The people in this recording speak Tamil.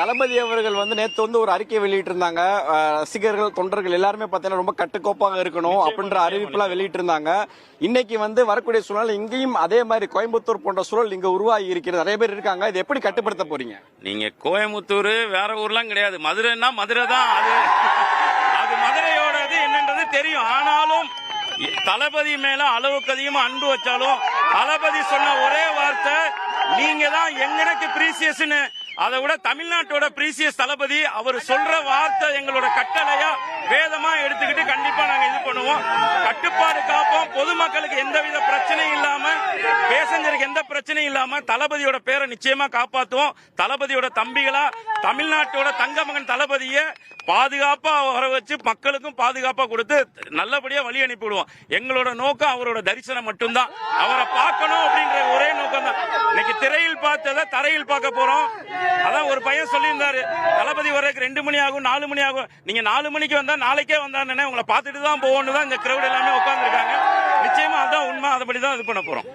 தளபதி அவர்கள் நேத்து ஒரு அறிக்கை வெளியிட்டு இருந்தாங்க. ரசிகர்கள் தொண்டர்கள் எல்லாருமே பாத்தீங்கன்னா ரொம்ப கட்டுக்கோப்பாக இருக்கணும் அப்படின்ற அறிவிப்புலாம் வெளியிட்டு இருந்தாங்க. இன்னைக்கு வரக்கூடிய சூழல் இங்கேயும் அதே மாதிரி கோயம்புத்தூர் போன்ற சூழல் இங்க உருவாகி இருக்கிறது. நிறைய பேர் இருக்காங்க. இதை எப்படி கட்டுப்படுத்த போறீங்க? நீங்க கோயம்புத்தூர் வேற ஊர்லாம் கிடையாது. மதுரைன்னா மதுரை தான். அது மதுரையோட என்னன்றது தெரியும். ஆனாலும் தளபதி மேல அளவுக்கு அதிகமா அன்பு வச்சாலும் தளபதி சொன்ன ஒரே வார்த்தை நீங்க தான் எங்களுக்கு பிரீசியஸ்னு. அதை விட தமிழ்நாட்டோட பிரீசியஸ் தளபதி அவர் சொல்ற வார்த்தை எங்களோட கட்டளையா வேதமா எடுத்துக்கிட்டு கண்டிப்பா நாங்க இது பண்ணுவோம். கட்டுப்பாடு காப்போம். பொதுமக்களுக்கு எந்தவித பிரச்சனையும் இல்லாம, பேசஞ்சருக்கு எந்த பிரச்சனையும் இல்லாம தளபதியோட பேரை நிச்சயமா காப்பாத்துவோம். தளபதியோட தம்பிகளா தமிழ்நாட்டோட தங்கமகன் தளபதிய பாதுகாப்பா வர வச்சு மக்களுக்கும் பாதுகாப்பா கொடுத்து நல்லபடியா வழி அனுப்பிவிடுவோம். எங்களோட நோக்கம் அவரோட தரிசனம் மட்டும்தான். அவரை பார்க்கணும் அப்படின்ற ஒரே நோக்கம் தான். இன்னைக்கு திரையில் பார்த்ததை தரையில் பார்க்க போறோம். அதான் ஒரு பையன் சொல்லியிருந்தாரு, தளபதி வர்றதுக்கு 2 மணி ஆகும் 4 மணி ஆகும். நீங்க 4 மணிக்கு வந்தா நாளைக்கே வந்தாருன்னு உங்களை பார்த்துட்டு தான் போகணும் தான் இந்த கிரௌட் எல்லாமே உட்கார்ந்துருக்காங்க. நிச்சயமா அதான் உண்மை. அதுபடிதான் இது பண்ண போறோம்.